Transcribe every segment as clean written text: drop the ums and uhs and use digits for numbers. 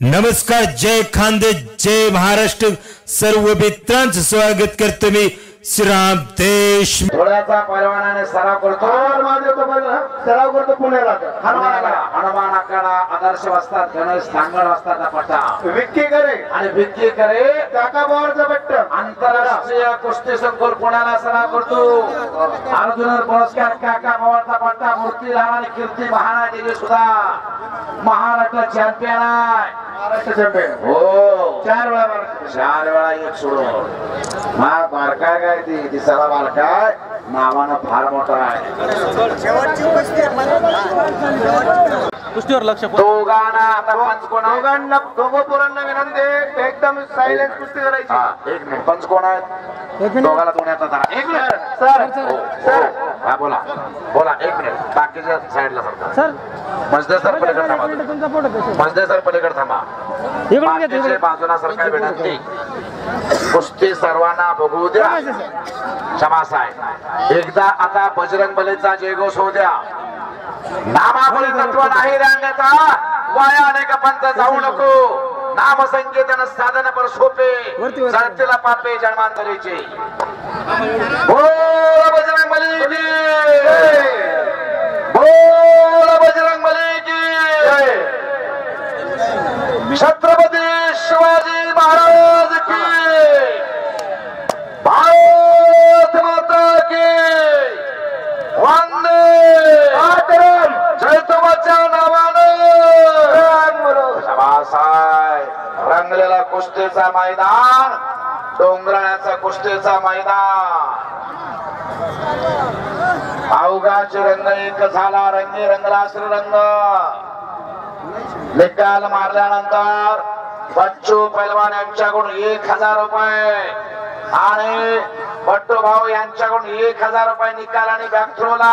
नमस्कार, जय खानदेश, जय महाराष्ट्र. सर्व मित्रांचं स्वागत करतो मी श्रीराम देश. थोड्याचा परवानाने सराव करतो. सराव करतो पुण्याला. हनुमान आखाडा, आदर्श वस्ताद, गणेश सांगड वस्तादचा पट्टा, विक्की करे आणि विक्की करे काका पवारचा पट्टा. आंतरराष्ट्रीय कुस्ती संकुल पुण्याला सराव करतो. अर्जुन पुरस्कार काका पवारचा पट्टा, मूर्ती आणि कीर्ती महाना दिली सुद्धा महाराष्ट्र चॅम्पियन आहे. महाराष्ट्र चॅम्पियन हो, 4 वेळा. 4 वेळा एक सोडून. मग बारकाय काय ती दिसायला बारकाय, नावानं फार मोठा आहे. कुस्तीवर लक्ष. दोघांना आता पंचकोणा, दोघं पोरांना विनंती आहे, एकदम सायलेंट कुस्ती करायची. एक मिनिट, पंचकोण आहेत दोघाला दोन येतात. एक मिनिट सर. सर, हा बोला बोला. एक मिनिट, बाकीच्या साईडला सरका. सर मजदे सर पलीकडे थांबा. तुमचा फोटो मजदे सर पलीकडे थांबा. बाकीचे बाजूला सरकार विनंती. कुस्ती सर्वांना बघू द्या. क्षमास आहे. एकदा आता बजरंग बलीचा जयघोष होऊ द्या. नामाबळी तत्व नाही राहण्याचा, वाया अनेक पंथ जाऊ नको. नाम संकेतन साधन पर सोपे, चढतीला पापे जन्मांतरीचे. बोल बजरंग बली की, बोल बजरंग बली की. छत्रपती शिवाजी महाराज की, भारत माता की. वंदे मातरम. जय तुमच्या नावानं. शाबासाय. रंगलेला कुस्तीचा मैदान, डोंगराळ्याचा कुस्तीचा मैदान. अवघाचे रंग एक झाला, रंगी रंगला श्रीरंग. निकाल मारल्यानंतर बच्चू पैलवान यांच्याकडून 1000 रुपये आणि बट्टू भाऊ यांच्याकडून 1000 रुपये निकाल आणि बॅक थ्रोला.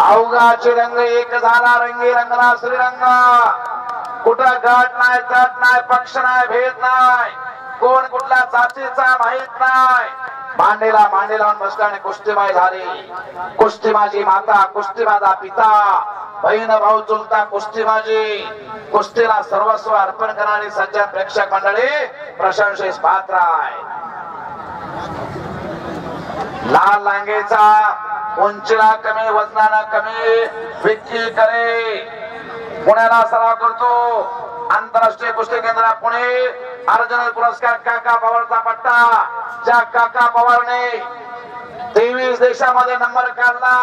अवघाचे रंग एक झाला, रंगी रंगला श्रीरंग. कुठं गट नाही, तट नाही, पक्ष नाही, भेद नाही, कोण कुठल्या जातीचा माहित नाही. मांडीला मांडी लावून बसल्याने कुस्तीबाई झाली. कुस्ती माझी माता, कुस्ती माझा पिता, बहीण भाऊ चुलता कुस्ती माझी. कुस्तीला सर्वस्व अर्पण करणारी सज्जन प्रेक्षक मंडळी प्रशंसेस पात्र आहे. लाल लांगेचा उंचीला कमी, वजनाला कमी विक्की करे पुण्याला सराव करतो. आंतरराष्ट्रीय कुस्ती केंद्र पुणे. अर्जुन पुरस्कार काका पवारचा पट्टा. ज्या काका पवारने 23 देशामध्ये नंबर काढला,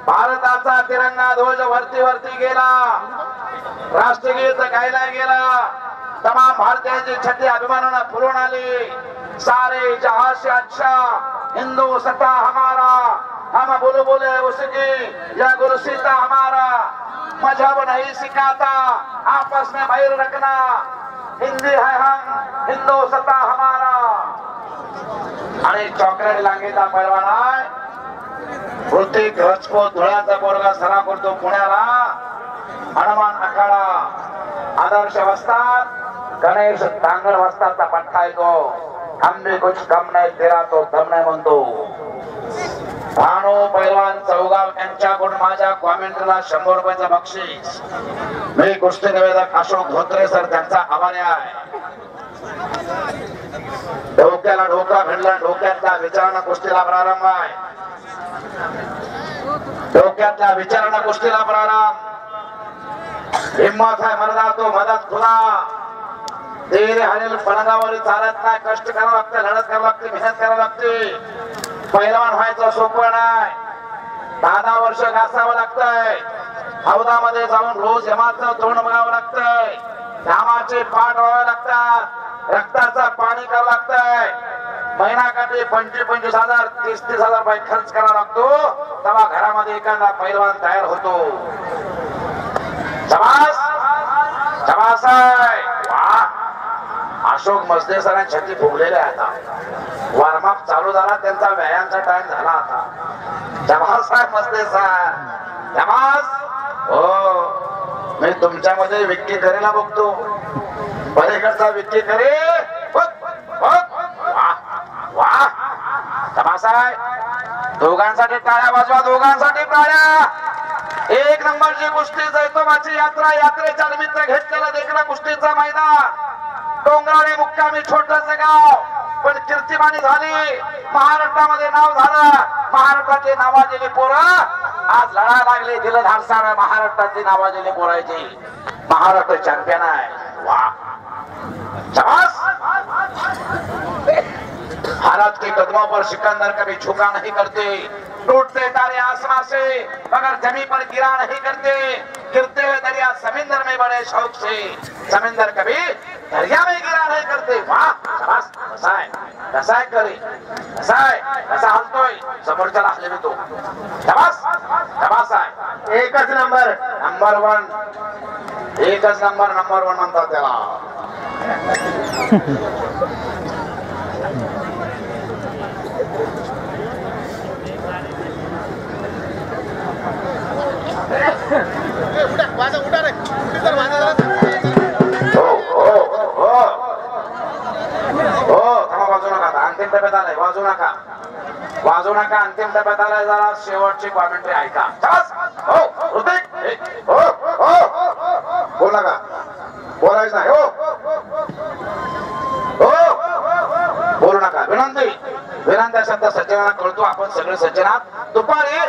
भारताचा तिरंगा ध्वज वरती वरती गेला, राष्ट्रगीत गायला गेला, तमाम भारतीयांची छत्री अभिमानानं फुलून आली. सारे जहां से अच्छा हिंदुस्तान हमारा, हम बोलो बोले उसकी, या गुरु सीता हमारा. मजहब नहीं सिखाता, आपस में बैर रखना, हिंदी है हम, हिंदुस्तान हमारा. आणि चॉकलेट लांगेचा पैलवान आहे ऋतिक राजपूत. धुळ्याचा पोरगा सराव करतो पुण्याला. हनुमान आखाडा, आदर्श वस्ताद, गणेश सांगड वस्तादचा पट्टा येतो. हम भी कुछ कम नाही, तेरा तो दम नाही म्हणतो. भानू पैलवान चौगाव यांच्याकडून माझ्या कॉमेंटला 100 रुपयाचं बक्षीस. मी कुस्ती निवेदक अशोक धोत्रे सर त्यांचा आभारी आहे. डोक्याला डोका भिडला, डोक्यातल्या विचारांना कुस्तीला प्रारंभ आहे. डोक्यातल्या विचारांना कुस्तीला प्रारंभ. हिम्मत आहे मर्दा तो मदत खुदा. धीरे हरेल पलंगावर चालत नाही, कष्ट करावं लागतं, लढत करावं लागते, मेहनत करावं लागते. पैलवान व्हायचं सोपं नाही. 10 वर्ष घासावं लागतंय. हौदामध्ये जाऊन रोज यमाचं तोंड बघावं लागतंय. घामाचे पाठ व्हावे लागतात, रक्ताचं पाणी करावं लागतंय. महिनाकाठी 25,000 30,000 रुपये खर्च करावा लागतो. तेव्हा घरामध्ये एखादा पैलवान तयार होतो. शबास शबास आहे. अशोक मसदे सरांनी छत्री फुगलेले आता. वॉर्मअप चालू झाला, त्यांचा व्यायामचा टाइम झाला आता. शबास आहे मसदे सर, शबास. हो, मी तुमच्यामध्ये विक्की करेला बघतो. पलीकडचा विक्की करे. वाह, शबास आहे. दोघांसाठी टाळ्या वाजवा, दोघांसाठी टाळ्या. एक नंबरची कुस्ती जैतोबाची यात्रा, यात्रेच्या निमित्त घेतलेला देखील कुस्तीचा मैदान. डोंगराळे मुक्कामी छोटस गाव पण कीर्तिमानी झाली, महाराष्ट्रामध्ये नाव झालं. महाराष्ट्राची नावाजलेली पोरं आज लढा लागले, दिलं धाडसानं महाराष्ट्राची नावाजलेली पोरायची. महाराष्ट्र चॅम्पियन आहे. वाह शाबाश. हालात के कदमों पर सिकंदर कभी झुका नहीं करते, टूटते तारे आसमां से मगर जमीन पर गिरा नहीं करते, गिरते हुए दरिया समुद्र में बड़े शौक से, समुद्र कभी दरिया में गिरा नहीं करते. वाह शाबाश. कसा आहे, कसा आहे करे, कसा आहे, कसा हलतोय, समोरच्याला हलवितो. शाबाश शाबाश आहे. एकच नंबर, नंबर वन, एकच नंबर, नंबर वन म्हणतात त्याला. वाजू नका, अंतिम टप्प्यात आलाय. वाजू नका, वाजू नका, अंतिम टप्प्यात आलाय. जरा शेवटची कॉमेंट्री ऐका. हो ऋतिक, हो हो बोल नका, बोलायचं नाही. हो हो बोलू नका. विनंती, विनंती शब्द सज्जनांना कळतो. आपण सगळे सज्जनात दुपारी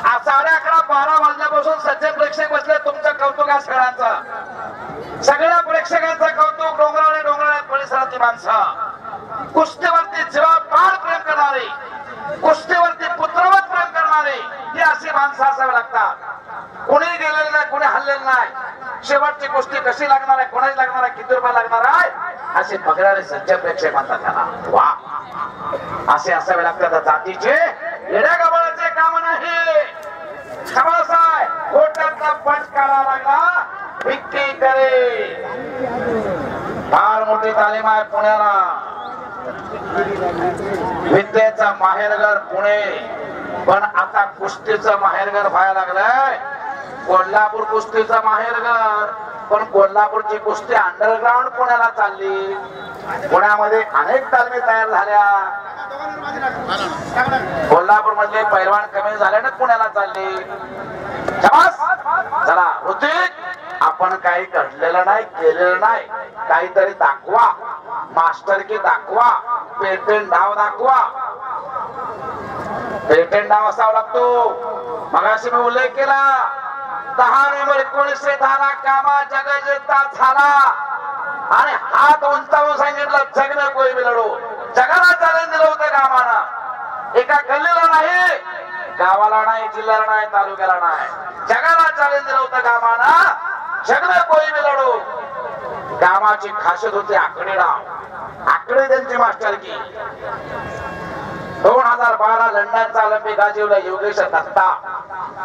11:30-12 वाजल्यापासून सज्जन प्रेक्षक बसले. तुमचं कौतुक आहे सगळ्यांचं, सगळ्या प्रेक्षकांचं कौतुक. डोंगराळे डोंगराळे परिसरातली माणसं, कुस्तीवरती जीवापाड प्रेम करणारे, कुस्तीवरती पुत्रवत प्रेम करणारे, ही अशी माणसं असावी लागतात. कोणी गेलेलं नाही, कोणी हल्लेलं नाही. शेवटची कुस्ती कशी लागणार आहे, कोणाची लागणार आहे, किती रुपये लागणार आहे, असे बघणारे सज्जन प्रेक्षक म्हणतात त्याला. वा असे असावे लागतात. जातीचे येड्या गबाळाचे काम नाही. समासाय कोर्टातला पंच काढा लागला, विक्की करे. फार मोठी तालीम आहे पुण्याला. विद्येचा माहेरघर पुणे, पण आता कुस्तीचं माहेरघर व्हायला लागलंय. कोल्हापूर कुस्तीचं माहेरघर, पण कोल्हापूरची कुस्ती अंडरग्राऊंड पुण्याला चालली. पुण्यामध्ये अनेक तालमी तयार झाल्या. कोल्हापूर मधले पैलवान कमी झाल्याने पुण्याला चालली. चला ऋतिक, आपण काही घडलेलं नाही, केलेलं नाही. काहीतरी दाखवा, मास्टरकी दाखवा, पेटेंट नाव दाखवा. पेटेंट नाव असावा लागतो. मगाशी मी उल्लेख केला, 10 नोव्हेंबर 1910 कामा जगजेता झाला आणि हात उंचावून सांगितलं, जग में कोई भी लढो. जगाला चॅलेंज दिलं होतं कामानं. एका गल्लीला नाही, गावाला नाही, जिल्ह्याला नाही, तालुक्याला नाही, जगाला चॅलेंज दिलं होतं कामानं. जग में कोई भी लढो. कामाची खासियत होती आकडे नाव, आकडे त्यांची मास्टरकी. 2012 लंडनचा ऑलिम्पिक गाजवला योगेश दत्ता.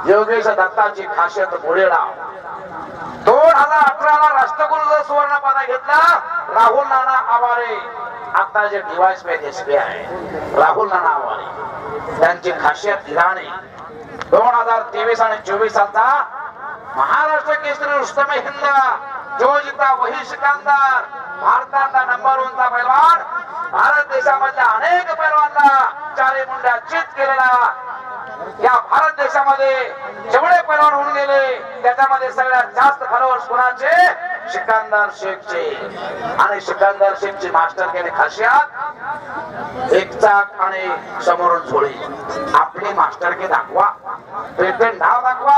योगेश दत्ताची खासियत पुढे नाव. 2018 राष्ट्रकुलचं सुवर्ण पदक घेतला राहुल नाना आवारे. आता जे डिवाइस पे एसपी आहे राहुल नाना आवारे, त्यांची खासियत इराणी. 2023 आणि 24 महाराष्ट्र केसरी रुस्तम हिंद, जो जिता वही सिकंदर. भारताचा नंबर 1चा पैलवान, भारत देशामधल्या अनेक पैलवानांना चारी मुंड्या चित केलेला. या भारत देशामध्ये जेवढे पैलवान होऊन गेले त्याच्यामध्ये सगळ्यात जास्त फॉलोअर्स कोणाचे? सिकंदर शेखचे. आणि सिकंदर शेखची मास्टर केली खासियत एक चाक आणि समोरून झोळी. आपली मास्टर के दाखवा, पेटेंट नाव दाखवा.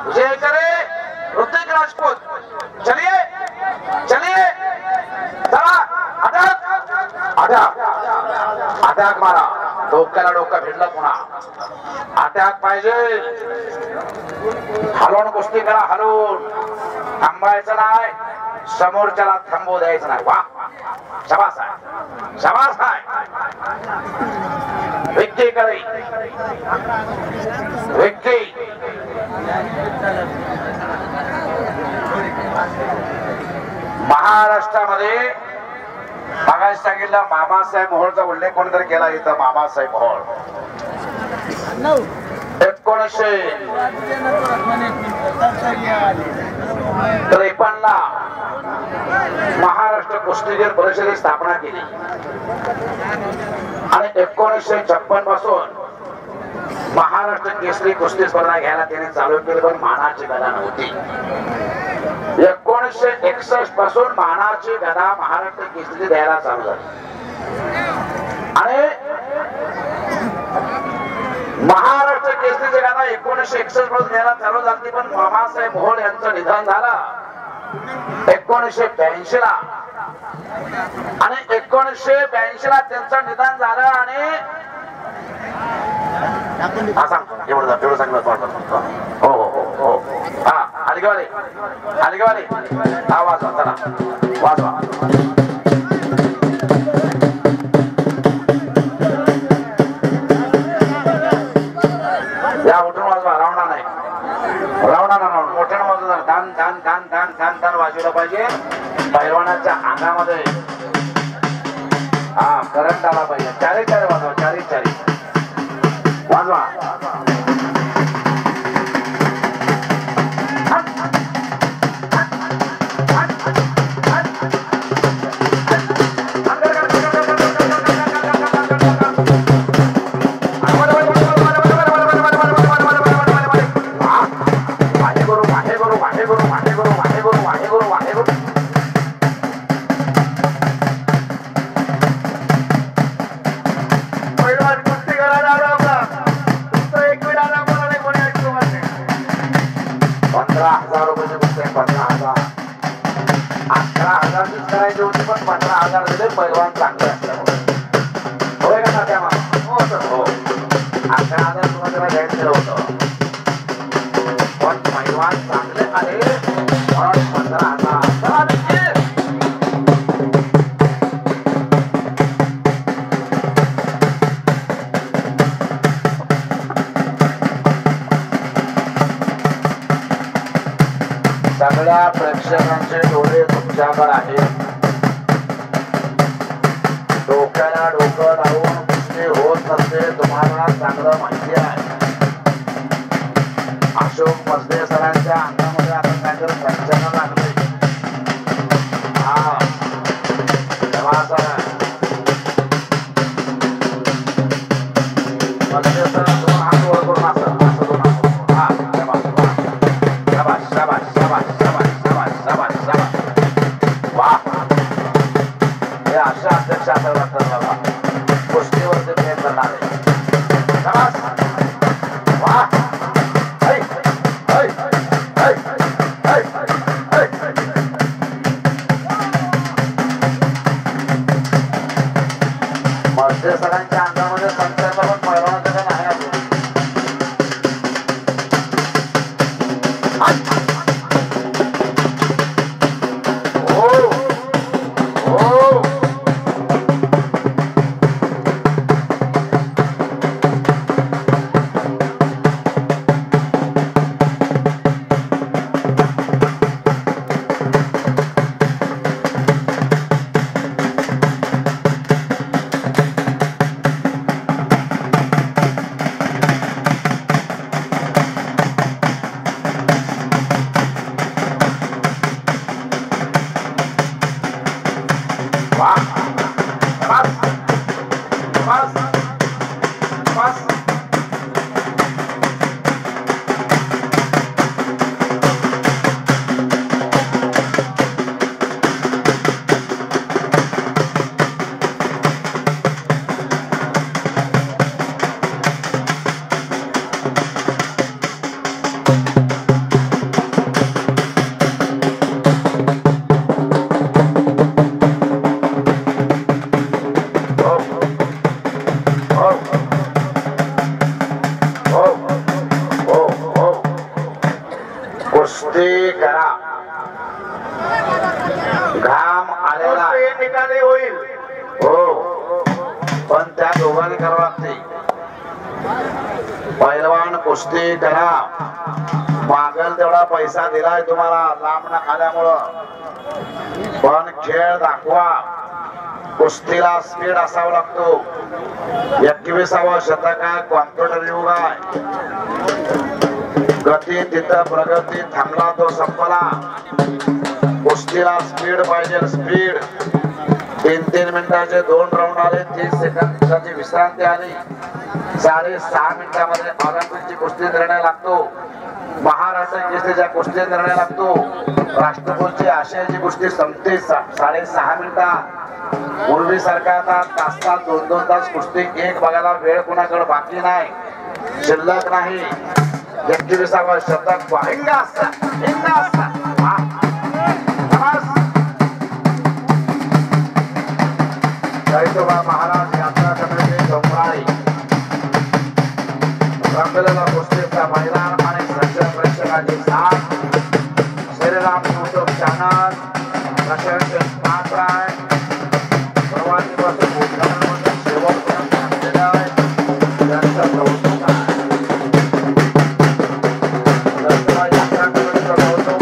विजय करे ऋतिक राजपूत. चलिए चलिए, चला अटक अटक अटॅक मारा. डोक्याला डोकं भिडलं पुन्हा. अटॅक पाहिजे. हलवून कुस्ती करा, हलवून. थांबायचं नाही, समोरच्याला थांबू द्यायचं नाही. वा शाबास आहे, शाबास आहे. विक्की करे, विक्की. महाराष्ट्रामध्ये मागास सांगितलं मामासाहेब मोहोळचा उल्लेख कोणीतरी केला इथं. मामासाहेब मोहोळ 1953 महाराष्ट्र कुस्तीगीर परिषदेची स्थापना केली आणि 1956 पासून महाराष्ट्र केसरी कुस्ती स्पर्धा घ्यायला त्याने चालू केली, पण मानाची गदा नव्हती. 1961 पासून मानाची गदा महाराष्ट्र केसरी द्यायला चालू झाली आणि महाराष्ट्र केसरीची गदा 1961 पासून द्यायला चालू झाली, पण मामासाहेब मोहोळ यांचं निधन झालं 1982 ला आणि 1982 ला त्यांचं निधन झालं आणि एवढं सांगलं हो हो हो हो हा आलिगेवाले हा वाजवा चला वाजवा या उठून वाजवा रावणा नाही मोठ्यानं वाजवा दान दान दान दान दान दान वाजवलं पाहिजे पैलवानाच्या अंगामध्ये हा करंट आला पाहिजे चारी चारी वाजवा चारी वाजवा पैलवान चांगले असल्यामुळे होय का ना तेव्हा हो 11,000 तुम्हाला घ्यायचं दिलं होतं, पण पैलवान चांगले आले म्हणून 15,000 सगळ्या प्रेक्षकांचे डोळे तुमच्याकडे आहेत. डोक्याला डोकं लावून कुस्ती होत नसते तुम्हाला चांगलं माहिती आहे. अशोक मसदे सरांच्या अंगामध्ये आता काहीतरी संचलन लागले. हा मसदे सर दोन हात वर करून असं दोन हात हा शाबास शाबास शाबास शाबास शाबास शाबास शाबास वाह हे अशा अध्यक्ष असावं लागतात बाबा गोष्टीवरती प्रेम करणारे. शाबास वाह मसदे सरांच्या अंगामध्ये संचार पण पैलवानाचं काही नाही अजून. कुस्ती करा, घाम आलेला निकाली होईल हो, पण त्या दोघांनी करावं लागते. पैलवान कुस्ती करा, मागल तेवढा पैसा दिलाय तुम्हाला लांब आल्यामुळं, पण खेळ दाखवा. कुस्तीला स्पीड असावा लागतो. 21वा शतक आहे, कॉम्प्युटर युग आहे. गती तिथं प्रगती थांबला तो संपला. कुस्तीला स्पीड पाहिजे, स्पीड. 3-3 मिनिटाचे 2 राऊंड आले, 30 सेकंदाची विश्रांती आली. 6.5 मिनिटांमध्ये ऑलिम्पिकची कुस्ती निर्णय लागतो, महाराष्ट्र केसरीच्या कुस्ती निर्णय लागतो, राष्ट्रकुलची आशियाची कुस्ती संपते 6.5 मिनिटात। पूर्वीसारखा आता तास 2-2 तास कुस्ती एक बघायला वेळ कुणाकडे बाकी नाही, शिल्लक नाही। 21वा शतक महाराज यात्रा कमिटी डोंगराळी रंगलेला कुस्तीचा मैदान आणि सज्जन प्रेक्षकांची साथ श्रीराम युट्यूब चॅनल प्रशासन पात्राय सुरुवातीपासून उद्घाटनापासून शेवटपर्यंत थांबलेला आहे त्यांचा कौतुक आहे। यात्रा कमिटीचं कौतुक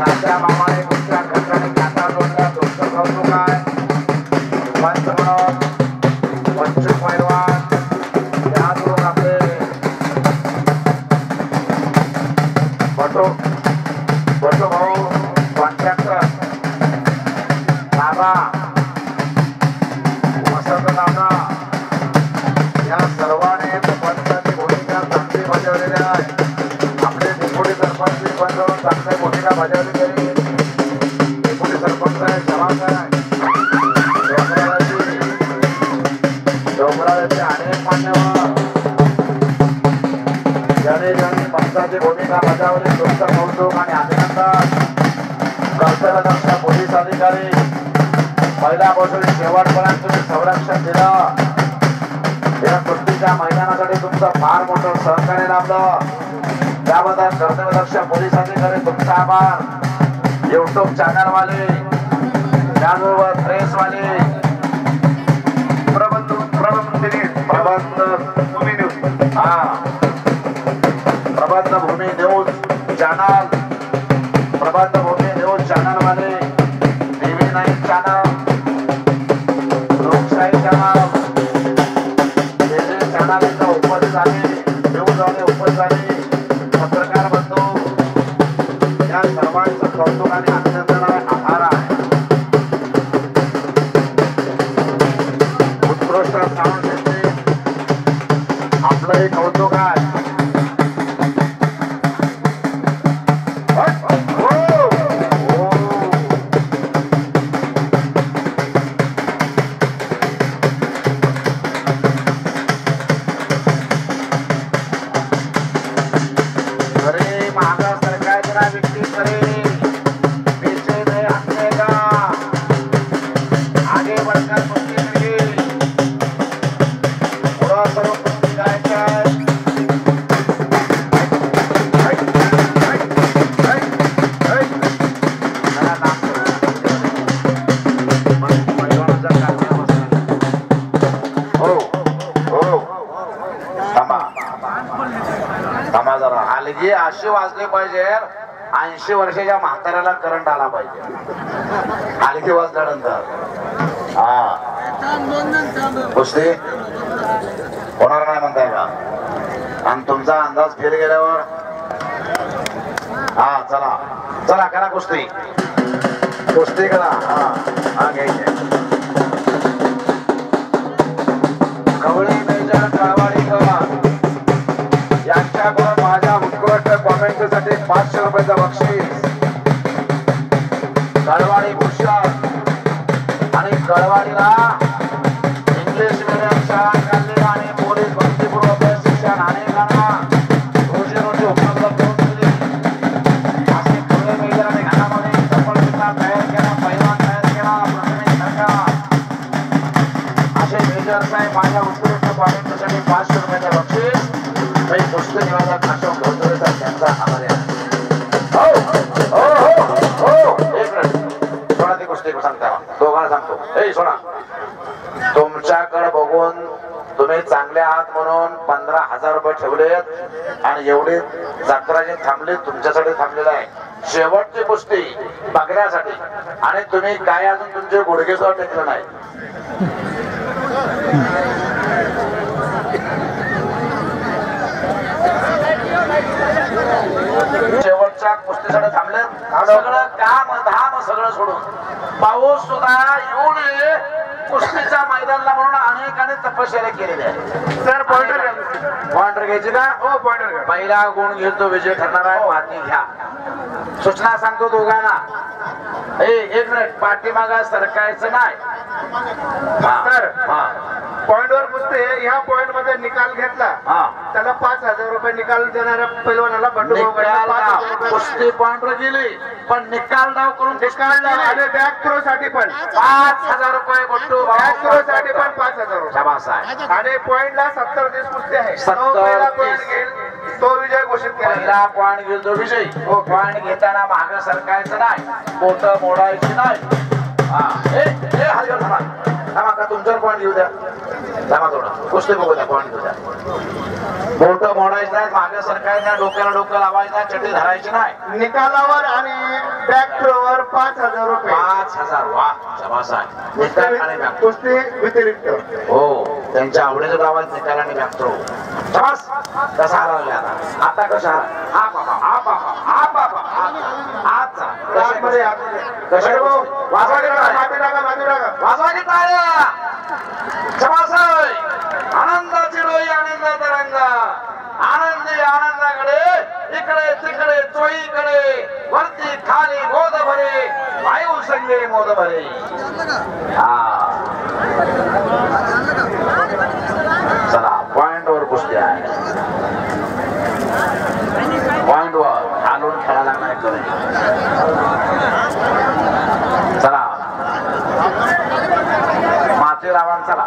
राजा मामाने कुस्त्या खंडाने खाता जोडल्या तुमचं कौतुक आहे। पंच म्हणून 25 पैलवान त्याचबरोबर आपले बटू भाऊ कॉन्ट्रॅक्टर नाना वसंत नाना या सर्वांनी पंचाची भूमिका चांगली बजावलेली आहे। आपले डेप्युटी सरपंच पण चांगली भूमिका बजावली गेली। डेप्युटी सरपंच आहे, जबाबदार डोंगराळ्याचे अनेक मान्यवर ज्यांनी पंचाची भूमिका बजावली तुमचं कौतुक आणि अभिनंदन। कर्तव्यदक्ष पोलीस अधिकारी पहिल्यापासून शेवटपर्यंत तुम्ही संरक्षण दिलं, या कुस्तीच्या मैदानासाठी तुमचं फार मोठं सहकार्य लाभलं, त्याबद्दल कर्तव्यदक्ष पोलीस अधिकारी तुमचा आभार। युट्यूब चॅनल वाले त्याचबरोबर प्रेस वाले प्रबंध भूमी न्यूज चॅनल, प्रबंध भूमी न्यूज चॅनल वाले, TV9 चॅनल, लोकशाही चॅनल, चॅनल उपस्थित झाले, न्यूज वाले उपस्थित झाले, पत्रकार बंधू या सर्वांचं कौतुक आणि अभिनंदन आहे, आभार आहे। उत्कृष्ट साऊंड सिस्टीम आपलंही कौतुक आहे। हलगी अशी वाजली पाहिजे 80 वर्षाच्या म्हाताऱ्याला करंट आला पाहिजे हलगी वाजल्यानंतर। कुस्ती होणार नाही म्हणताय का? आणि तुमचा अंदाज फेल गेल्यावर चला चला करा कुस्ती, कुस्ती करा। घ्यायचे कवळी मेजर कळवाडीकर यांच्याकडून माझ्या उत्कृष्ट कॉमेंटसाठी 500 रुपयाचा बक्षीस। कळवाडी भूषण आणि कळवाडीला इंग्लिश मीडियम शाळा काढली आणि पोलीस भरतीपूर्व प्रशिक्षण अनेकांना रोजी उपलब्ध करून दिली। असे कवळी मेजरांनी घरामध्ये सफलता तयार केला, पैलवान तयार केला, प्रतिनिधी ठरला। असे मेजर साहेब माझ्या उत्कृष्ट कॉमेंटसाठी 500 रुपयाचा बक्षीस कुस्ती निवादक अशोक धोत्रे त्यांचा आभार आहे। एक मिनिट सोडा ती कुस्ती सांगता, दोघांना सांगतो। सोडा तुमच्याकडे बघून तुम्ही चांगले आहात म्हणून 15,000 रुपये ठेवलेत आणि एवढे जत्राजी थांबले तुमच्यासाठी थांबलेला आहे शेवटची कुस्ती बघण्यासाठी आणि तुम्ही काय अजून तुमचे गुडघे सुद्धा टेकले नाही। शेवट आमच्या कुस्तीसाठी थांबले सगळं काम धाम सगळं सोडून पाऊस सुद्धा येऊ नये कुस्तीच्या मैदानाला म्हणून अनेकाने तपश्चर्या केलेली आहे. सर पॉइंटर घ्यायची का? हो पॉइंटर. पहिला गुण घेतो विजय ठरणार आहे. माती घ्या. सूचना सांगतो दोघांना. एक मिनिट पाठीमागा सरकायचं नाही. सर हा पॉइंट वर कुस्ती ह्या पॉइंट मध्ये निकाल घेतला हा त्याला 5,000 रुपये निकाल देणाऱ्या पैलवानाला बंडू भाऊ कडनं 5,000 रुपये कुस्ती पॉइंटवर गेली पण निकाल डाव करून निकाल आणि बॅक थ्रो साठी पण 5,000 रुपये बंडू बॅक थ्रो साठी पण 5,000 रुपये. शाबास आहे. आणि पॉइंटला 70 दिवस कुस्ती आहे. 70 तो पहिला पॉइंट घेईल तो विजय घोषित केला. पहिला पॉइंट घेईल तो विजय. पॉइंट घेताना मागे सरकायचं नाही. बोट मोडायची नाही. हलगर्जीपणा थांबा का तुमच्यावर पॉइंट घेऊ द्या. थांबा थोडं कुस्ती बघू द्या. पॉइंट घेऊ द्या. बोट मोडायचं नाही. मागे सरकायचं नाही. डोक्याला डोकं लावायचं नाही. चटी धरायची नाही. निकालावर आणि बॅक थ्रोवर 5,000 रुपये. 5,000 वा शाबास आहे. निकाल आणि बॅक कुस्ती व्यतिरिक्त हो त्यांच्या आवडीचं लावायचं निकाल आणि बॅक थ्रो. शाबास. कसा हरवला आता? आता कसा हा बाबा हा बाबा हा बाबा आजचा आतमध्ये कशा वाजवाडी टाका. वाजवानी टाळ्या. शाबास आहे. आनंदाची डोई आनंदाचा रंग. आनंदी आनंदाकडे इकडे तिकडे चोईकडे वरती खाली मोद भरे वायू संगे मोद भरे. चला पॉइंट वर कुस्ती आहे. पॉइंट वर हालून खेळायला लागणार करे. चला माथेरावान चला.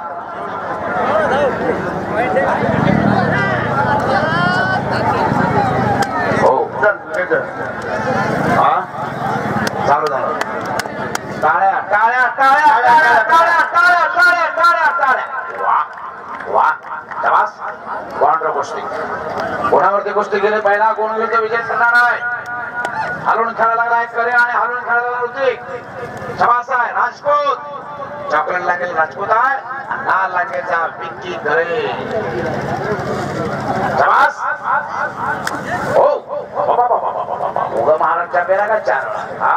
हो हा चालू झालं. टाळ्या टाळ्या टाळ्या टाळ्या टाळ्या टाळ्या टाळ्या टाळ्या टाळ्या. वा वा शाबास. पॉइंटर कुस्ती. कोणावरती कुस्ती गेले पहिला कोण विरुद्ध विजय ठरणार आहे. हलून खेळायला लागला करे आणि हलून खेळायला लागला ऋतिक. शाबास आहे. राजपूत चॉकलेट लागेल राजपूत आहे. लाल लागेचा पिक्की करे. शाबास. हो उगा महाराजच्या पेरा का 4 हा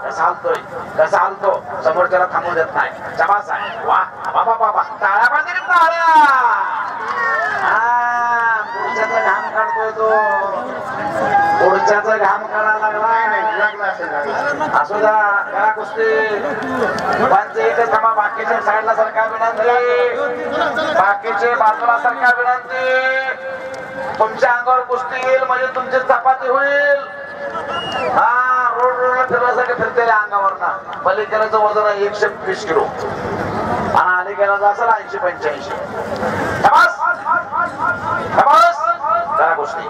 कसा हलतोय कसा हलतो समोरच्याला थांबू देत नाही. शाबास आहे. वा बाबा बाबा टाळ्या पाहिजे की टाळ्या. पुढच्याचा घाम काढतोय तो. पुढच्याचा घाम काढायला लागला. असू द्या करा कुस्ती. पण इथे थांबा. बाकीच्या साईडला सरकार विनंती. बाकीचे बाजूला सरकार विनंती. तुमच्या अंगावर कुस्ती येईल म्हणजे तुमची चपाती होईल. हा रोडला फिरण्यासाठी फिरतेल्या अंगावर ना. पलीकडचं वजन आहे 120 किलो आणि अलीकडे असेल 80-85. करा गोष्टी.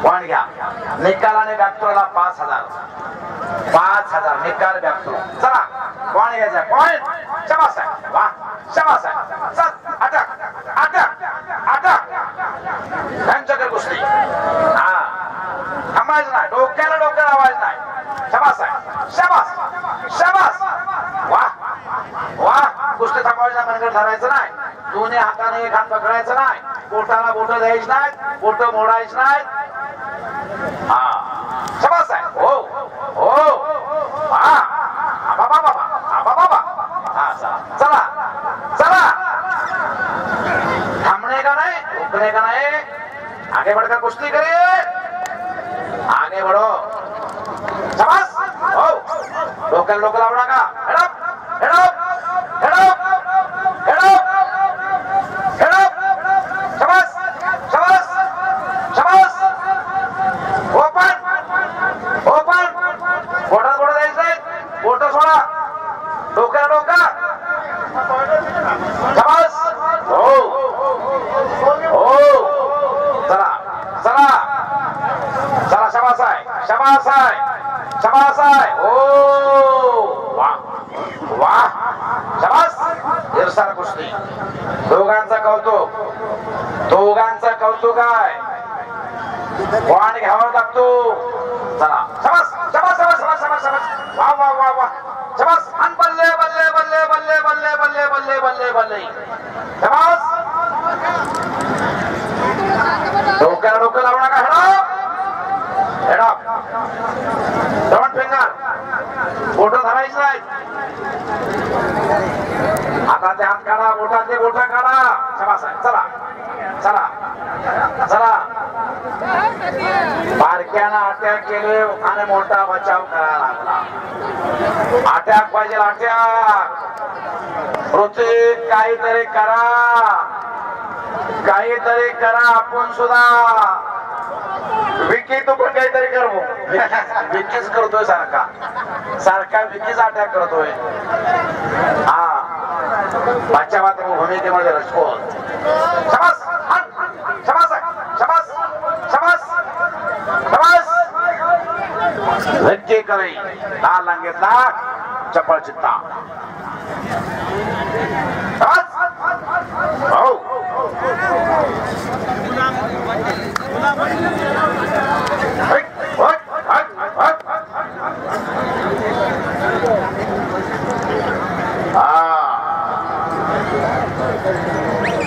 पॉइंट घ्या. निकाल आणि बॅक्टोला 5,000. 5,000 निकाल बॅक्टो. चला पॉइंट घ्यायचा. पॉइंट शाबास आहे. वा शाबास आहे. चल अटक अटक अटक. त्यांच्याकडे गोष्टी. हा थांबायचं नाही. डोक्याला डोक्याला आवाज नाही. शाबास आहे. शाबास शाबास. वा वा कुस्ती थांबवायचा मनगड धरायचं नाही. दोन्ही हाताने एक हात पकडायचं नाही. बोटाला बोट द्यायची नाहीत. बोट मोडायची नाहीत. हा शाबास आहे. हो हो हा बाबा बाबा बाबा बाबा. हा चला चला चला. थांबणे का नाही रुकणे का नाही. आगे बढ़कर कुश्ती करे. आगे बढ़ो. शाबास. हो डोक्याला डोकं लावू नका. Head-up head-up head-up head-up head-up. शाबास शाबास शाबास. Open open. बोटात बोट द्यायचंय. बोट सोडा. डोक्याला डोका. शाबास. हो हो चला चला चला. शाबास आहे. शाबास आहे. शाबास आहे. ओ वा वा शाबास. इरसार कुस्ती. दोघांचा कौतुक. दोघांचा कौतुक आहे. पॉइंट घ्यावा लागतो. चला शाबास शाबास शाबास शाबास शाबास शाबास. वा वा वा वा शाबास. आणि बल्ले बल्ले बल्ले बल्ले बल्ले बल्ले बल्ले बल्ले बल्ले. शाबास. डोक्याला डोकं लावू नका. हेडअप हेडअप फोटो धरायचा नाही. आता ते हात काढा, बोटातले बोटा काढा. शाबास आहे. चला चला चला. बारक्यानं अटॅक केले आणि मोठा बचाव करायला लागला. अटॅक पाहिजे, अटॅक. ऋतिक काहीतरी करा, काहीतरी करा. आपण सुद्धा विकी, तू पण काहीतरी कर. विकीच करतोय सारखा सारखा विकीच अटॅक करतोय. हा बचावात भूमिकेमध्ये रसपोल. शाबास शाबास शाबास शाबास शाबास. विकी करे लाल लांगेतला चपळ चित्ता.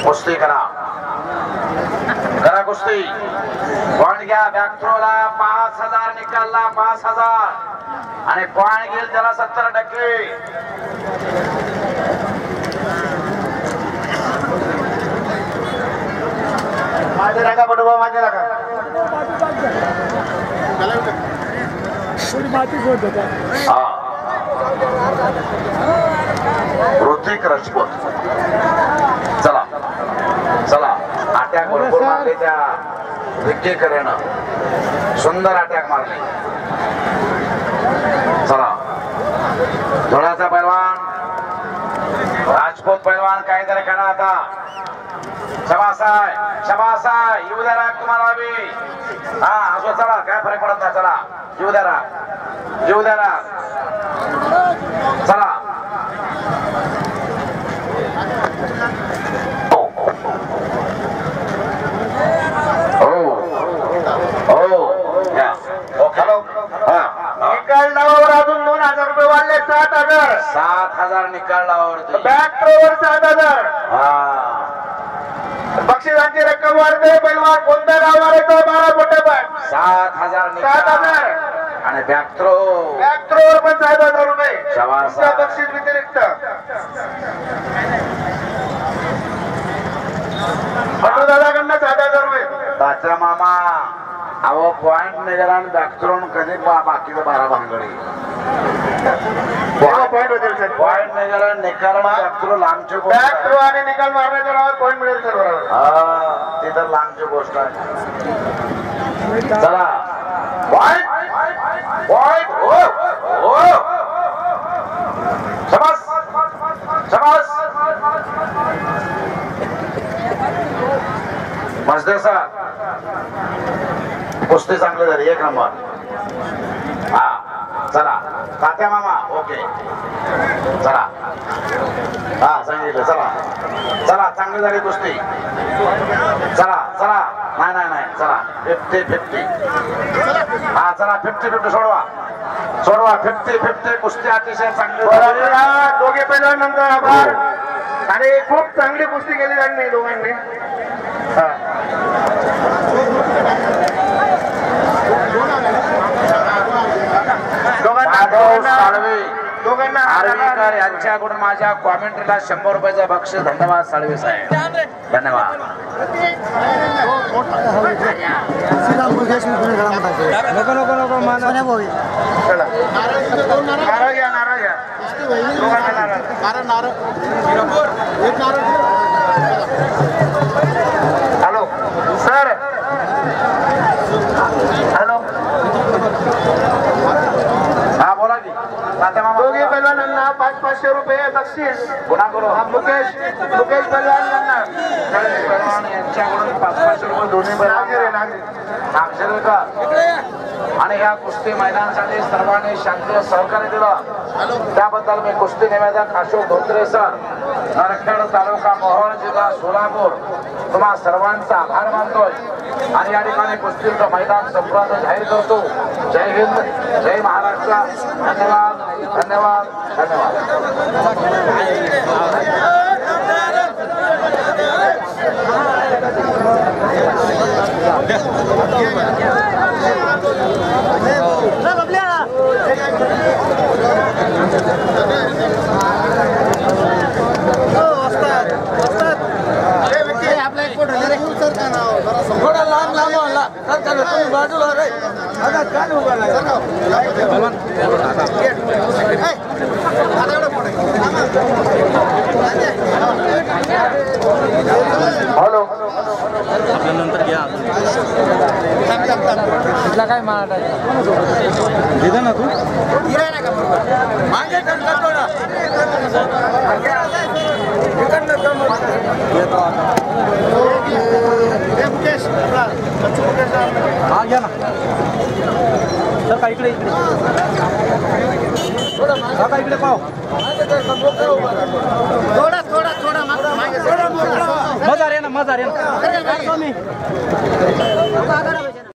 कुस्ती करा, करा कुस्ती. पॉइंट घ्या. बॅकथ्रोला 5000 निकालला, 5000 आणि पॉइंट घेईल त्याला 70%. माझे नका बडोबा, माझे नका. ऋतिक राजपूत. चला चला. अटॅक भरपूर मारले त्या विकी करेनं. सुंदर अटॅक मारले. चला. धुळ्याचा पैलवान राजपूत पैलवान काहीतरी करा आता. शबास आहे, शबास आहे. येऊ द्या राग तुम्हाला बी. हा असो. चला काय फरक पडत नाही. चला येऊ द्या राग, येऊ द्या राग. चला. निकाल नावावर अजून 2000 रुपये वाढले. 7000. 7000 निकाल नावावरती. Back thrower 7000. हा बक्षिसांची रक्कम वाढते. पैलवान कोणत्या गावावर येतो 12 मोठे पण 7000 7000 आणि बॅक थ्रो. बॅक थ्रोवर पण 7000 रुपये. शाबास. बक्षीस व्यतिरिक्त दादाकडनं 7000 रुपये. तात्या मामा अहो पॉइंट निघाला आणि बॅक थ्रो कधी बाकीचं 12 भांगडी. पॉइंट होतील सर. पॉइंट निघाला निकाल बॅक थ्रो लांबची गोष्ट बॅक आहे. थ्रो आणि निकाल मारण्याच्या नावावर पॉइंट मिळेल सर. बरोबर. हा ती तर लांबची गोष्ट आहे. चला पॉइंट पॉइंट. हो हो शाबास शाबास. मजदे सर कुस्ती चांगली झाली. 1 नंबर. हा चला तात्या मामा. ओके चला. हा सांगितलं. चला चला. चांगली झाली कुस्ती. चला चला. नाही नाही नाही. चला 50-50. हा चला 50-50 सोडवा सोडवा. 50-50 कुस्ती अतिशय चांगली. दोघे पैलवानांचा आभार. आणि खूप चांगली कुस्ती केली त्यांनी दोघांनी. दोघांना आर्वीकर यांच्याकडून माझ्या कॉमेंट्रीला 100 रुपयाचं बक्षीस. धन्यवाद साळवे साहेब. धन्यवाद. नको नको नको चला नारळ घ्या, नारळ घ्या. दोघांना नारळ. Hello sir. हॅलो. हा बोला की तात्या मामा. दोघे पैलवानांना 500-500 रुपये बक्षीस. गुन्हा करू. मुकेश पैलवानांना पैलवान यांच्याकडून 500 रुपये दोन्ही नागझिरे. नागझिरेकर. आणि ह्या कुस्ती मैदानासाठी सर्वांनी शांती सहकार्य दिलं त्याबद्दल मी कुस्ती निवेदक अशोक धोत्रे सर, नरखेड तालुका मोहोळ जिल्हा सोलापूर तुम्हा सर्वांचा आभार मानतोय. आणि या ठिकाणी कुस्तीचं मैदान संपल्याचं जाहीर करतो. जय हिंद, जय महाराष्ट्र. धन्यवाद धन्यवाद धन्यवाद. हॅलो इथला काय मारा ना तू हा घ्या ना सर का इकडे का इकडे पाव थोडा मजा रे ना